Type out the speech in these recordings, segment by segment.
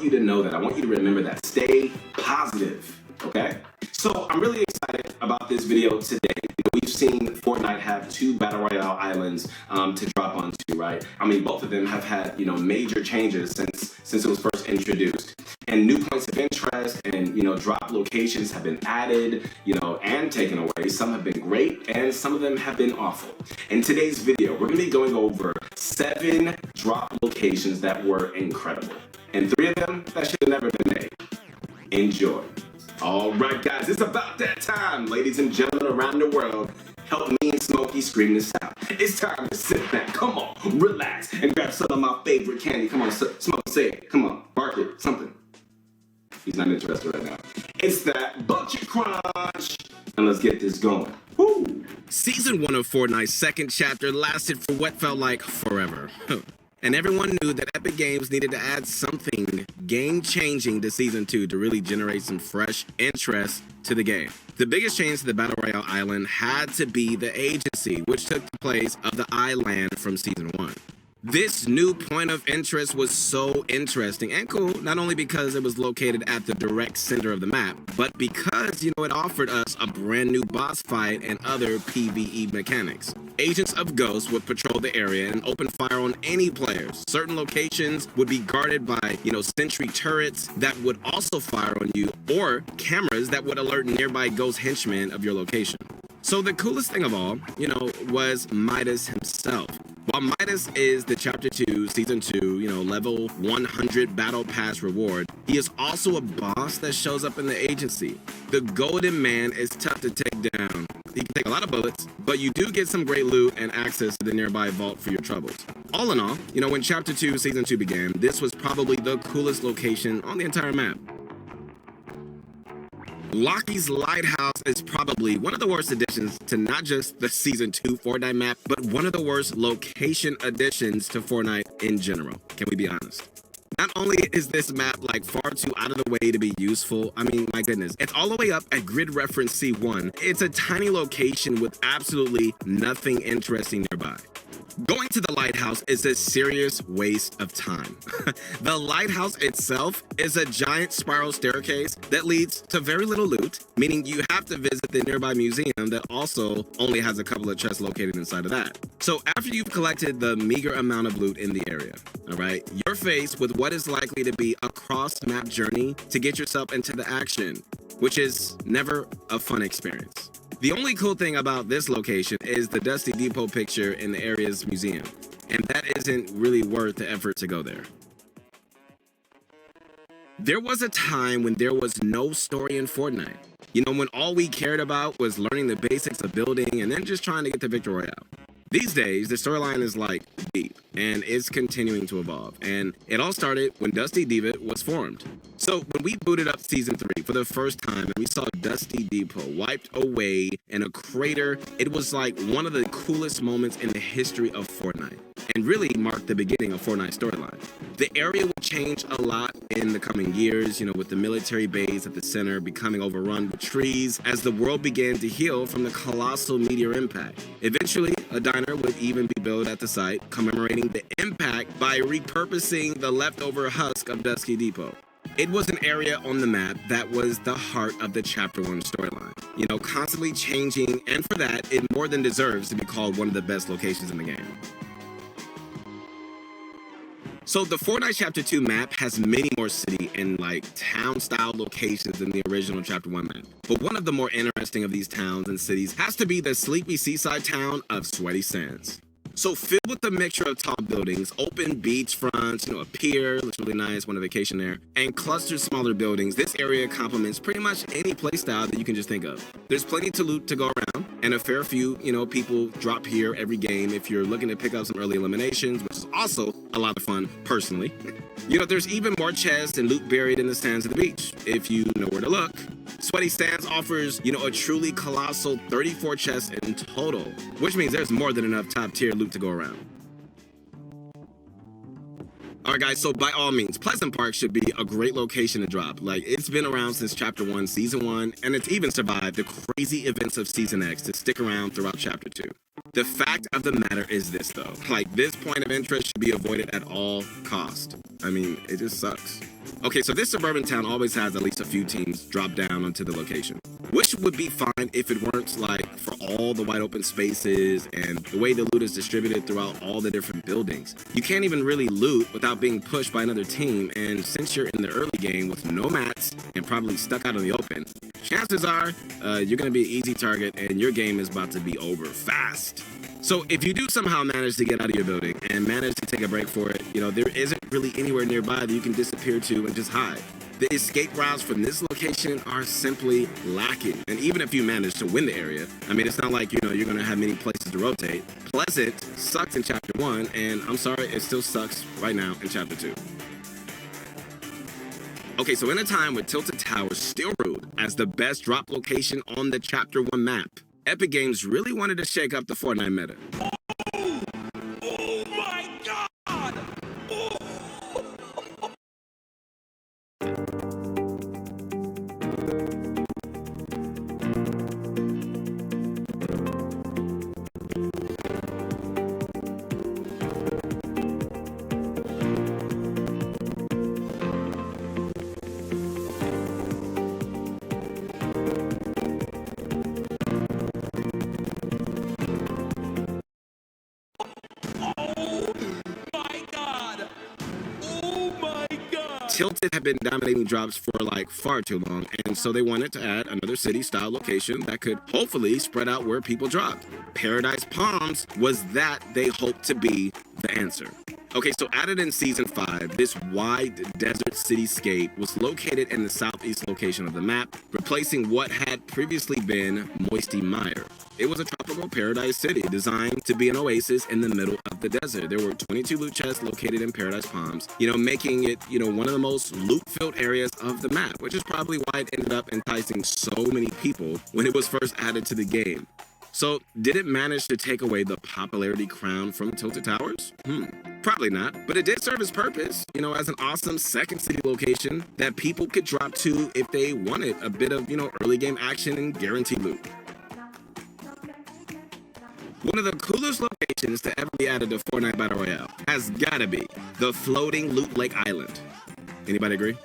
you to know that. I want you to remember that. Stay positive, okay? So I'm really excited about this video today. We've seen Fortnite have 2 Battle Royale islands to drop onto, right? I mean, both of them have had, major changes since it was first introduced. And new points of interest and, drop locations have been added, and taken away. Some have been great and some of them have been awful. In today's video, we're going to be going over 7 drop locations that were incredible. And 3 of them that should have never been made. Enjoy. All right, guys, it's about that time. Ladies and gentlemen around the world, help me and Smokey scream this out. It's time to sit back. Come on, relax, and grab some of my favorite candy. Come on, Smoke, say it. Come on, bark it, something. He's not interested right now. It's that Budget Crunch. And let's get this going. Woo! Season 1 of Fortnite's second chapter lasted for what felt like forever. And everyone knew that Epic Games needed to add something game-changing to Season 2 to really generate some fresh interest to the game. The biggest change to the Battle Royale island had to be the agency, which took the place of the island from Season 1. This new point of interest was so interesting and cool, not only because it was located at the direct center of the map, but because, it offered us a brand new boss fight and other PvE mechanics. Agents of Ghost would patrol the area and open fire on any players. Certain locations would be guarded by, sentry turrets that would also fire on you, or cameras that would alert nearby ghost henchmen of your location. So the coolest thing of all, was Midas himself. While Midas is the Chapter 2, Season 2, level 100 Battle Pass reward, he is also a boss that shows up in the agency. The Golden Man is tough to take down. He can take a lot of bullets, but you do get some great loot and access to the nearby vault for your troubles. All in all, when Chapter 2, Season 2 began, this was probably the coolest location on the entire map. Lakis Lighthouse is probably one of the worst additions to not just the Season 2 Fortnite map, but one of the worst location additions to Fortnite in general. Can we be honest? Not only is this map far too out of the way to be useful, I mean, my goodness, it's all the way up at grid reference C1. It's a tiny location with absolutely nothing interesting nearby. Going to the lighthouse is a serious waste of time. The lighthouse itself is a giant spiral staircase that leads to very little loot, meaning you have to visit the nearby museum that also only has a couple of chests located inside of that. So after you've collected the meager amount of loot in the area, all right, you're faced with what is likely to be a cross-map journey to get yourself into the action, which is never a fun experience. The only cool thing about this location is the Dusty Depot picture in the area's museum, and that isn't really worth the effort to go there. There was a time when there was no story in Fortnite. When all we cared about was learning the basics of building and then just trying to get the Victory Royale. These days, the storyline is deep, and it's continuing to evolve. And it all started when Dusty Depot was formed. So when we booted up Season 3 for the first time and we saw Dusty Depot wiped away in a crater, it was one of the coolest moments in the history of Fortnite, and really marked the beginning of Fortnite's storyline. The area would change a lot in the coming years, with the military base at the center becoming overrun with trees as the world began to heal from the colossal meteor impact. Eventually, a diner would even be built at the site, commemorating the impact by repurposing the leftover husk of Dusty Depot. It was an area on the map that was the heart of the Chapter 1 storyline. Constantly changing, and for that, it more than deserves to be called one of the best locations in the game. So the Fortnite Chapter 2 map has many more city and town-style locations than the original Chapter 1 map. But one of the more interesting of these towns and cities has to be the sleepy seaside town of Sweaty Sands. So filled with a mixture of tall buildings, open beachfronts, a pier, looks really nice, want a vacation there, and clustered smaller buildings, this area complements pretty much any playstyle that you can just think of. There's plenty to loot to go around, and a fair few, people drop here every game if you're looking to pick up some early eliminations, which is also a lot of fun, personally. There's even more chests and loot buried in the sands of the beach, if you know where to look. Sweaty Sands offers, a truly colossal 34 chests in total, which means there's more than enough top-tier loot to go around. Alright guys, so by all means, Pleasant Park should be a great location to drop. It's been around since Chapter 1, Season 1, and it's even survived the crazy events of Season X to stick around throughout Chapter 2. The fact of the matter is this, though. Like, this point of interest should be avoided at all cost. I mean, it just sucks. Okay, so this suburban town always has at least a few teams drop down onto the location, which would be fine if it weren't like for all the wide open spaces and the way the loot is distributed throughout all the different buildings. You can't even really loot without being pushed by another team, and since you're in the early game with no mats and probably stuck out in the open, chances are you're going to be an easy target and your game is about to be over fast. So if you do somehow manage to get out of your building and manage to take a break for it, you know, there isn't really anywhere nearby that you can disappear to and just hide. The escape routes from this location are simply lacking. And even if you manage to win the area, I mean, it's not like, you know, you're going to have many places to rotate. Pleasant sucked in Chapter 1, and I'm sorry, it still sucks right now in Chapter 2. Okay, so in a time with Tilted Towers still ruled as the best drop location on the Chapter 1 map, Epic Games really wanted to shake up the Fortnite meta. Oh my God! Oh. Tilted had been dominating drops for like far too long, and so they wanted to add another city-style location that could hopefully spread out where people dropped. Paradise Palms was that they hoped to be the answer. Okay, so added in Season 5, this wide desert cityscape was located in the southeast location of the map, replacing what had previously been Moisty Mire. It was a tropical paradise city designed to be an oasis in the middle of the desert. There were 22 loot chests located in Paradise Palms, you know, making it, you know, one of the most loot-filled areas of the map, which is probably why it ended up enticing so many people when it was first added to the game. So, did it manage to take away the popularity crown from Tilted Towers? Probably not, but it did serve its purpose, you know, as an awesome second city location that people could drop to if they wanted a bit of, you know, early game action and guaranteed loot. One of the coolest locations to ever be added to Fortnite Battle Royale has gotta be the floating Loot Lake Island. Anybody agree?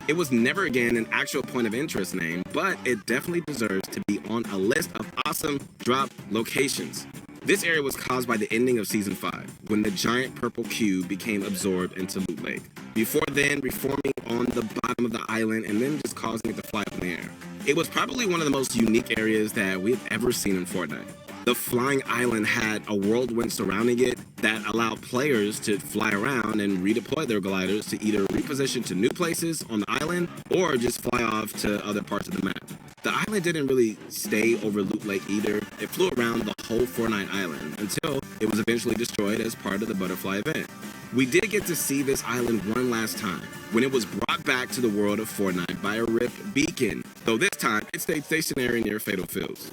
It was never again an actual point of interest name, but it definitely deserves to be on a list of awesome drop locations. This area was caused by the ending of Season 5, when the giant purple cube became absorbed into Loot Lake. Before then, reforming on the bottom of the island and then just causing it to fly up in the air. It was probably one of the most unique areas that we've ever seen in Fortnite. The flying island had a whirlwind surrounding it that allowed players to fly around and redeploy their gliders to either reposition to new places on the island or just fly off to other parts of the map. The island didn't really stay over Loot Lake either. It flew around the whole Fortnite island until it was eventually destroyed as part of the butterfly event. We did get to see this island one last time when it was brought back to the world of Fortnite by a ripped beacon, though this time it stayed stationary near Fatal Fields.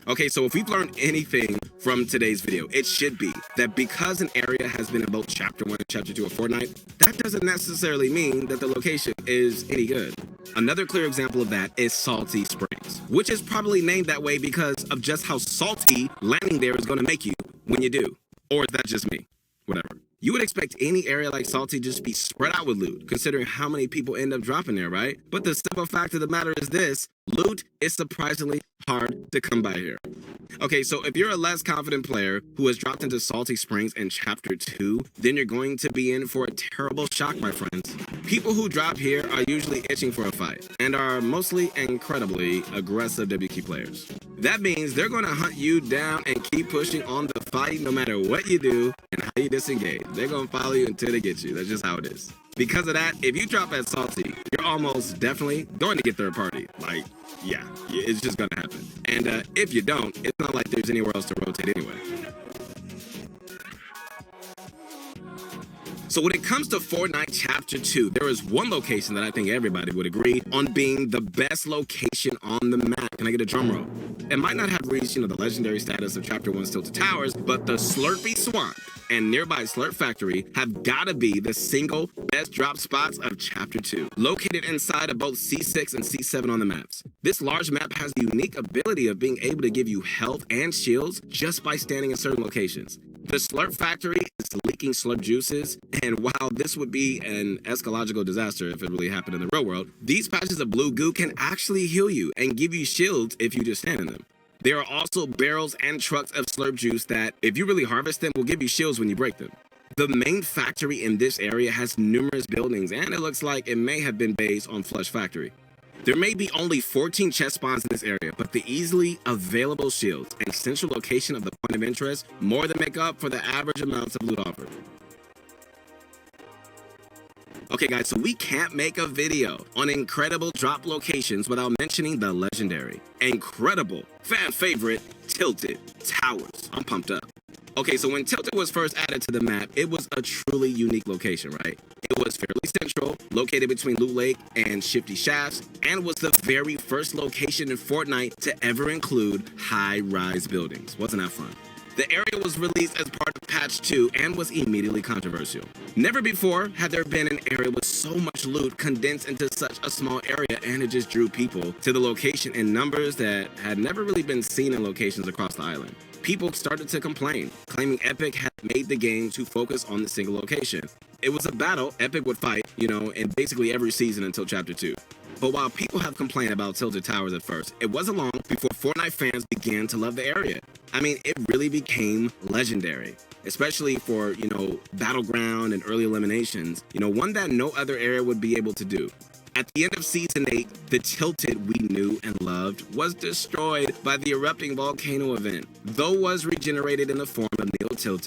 Okay, so if we've learned anything from today's video, it should be that because an area has been in both Chapter 1 and Chapter 2 of Fortnite, that doesn't necessarily mean that the location is any good. Another clear example of that is Salty Springs, which is probably named that way because of just how salty landing there is going to make you when you do. Or is that just me? Whatever. You would expect any area like Salty just be spread out with loot, considering how many people end up dropping there, right? But the simple fact of the matter is this: loot is surprisingly hard to come by here. Okay, so if you're a less confident player who has dropped into Salty Springs in Chapter 2, then you're going to be in for a terrible shock, my friends. People who drop here are usually itching for a fight and are mostly incredibly aggressive WQ players. That means they're going to hunt you down and keep pushing on the fight no matter what you do and how you disengage. They're going to follow you until they get you. That's just how it is. Because of that, if you drop at Salty, you're almost definitely going to get third party. Like, yeah, it's just going to happen. And if you don't, it's not like there's anywhere else to rotate anyway. So when it comes to Fortnite Chapter 2, there is one location that I think everybody would agree on being the best location on the map. Can I get a drum roll? It might not have reached, the legendary status of Chapter 1's Tilted Towers, but the Slurpy Swamp and nearby Slur Factory have gotta be the single best drop spots of Chapter 2, located inside of both C6 and C7 on the maps. This large map has the unique ability of being able to give you health and shields just by standing in certain locations. The Slurp Factory is leaking slurp juices, and while this would be an escalogical disaster if it really happened in the real world, these patches of blue goo can actually heal you and give you shields if you just stand in them. There are also barrels and trucks of slurp juice that, if you really harvest them, will give you shields when you break them. The main factory in this area has numerous buildings, and it looks like it may have been based on Flush Factory. There may be only 14 chest spawns in this area, but the easily available shields and central location of the point of interest more than make up for the average amounts of loot offered. Okay guys, so we can't make a video on incredible drop locations without mentioning the legendary, incredible, fan favorite, Tilted Towers. I'm pumped up. Okay, so when Tilted was first added to the map, it was a truly unique location, right? It was fairly central, located between Loot Lake and Shifty Shafts, and was the very first location in Fortnite to ever include high-rise buildings. Wasn't that fun? The area was released as part of Patch 2 and was immediately controversial. Never before had there been an area with so much loot condensed into such a small area, and it just drew people to the location in numbers that had never really been seen in locations across the island. People started to complain, claiming Epic had made the game to focus on the single location. It was a battle Epic would fight, in basically every season until Chapter 2. But while people have complained about Tilted Towers at first, it wasn't long before Fortnite fans began to love the area. I mean, it really became legendary, especially for, Battleground and early eliminations, one that no other area would be able to do. At the end of Season 8, the Tilted we knew and loved was destroyed by the erupting volcano event. Though was regenerated in the form of Neo Tilted,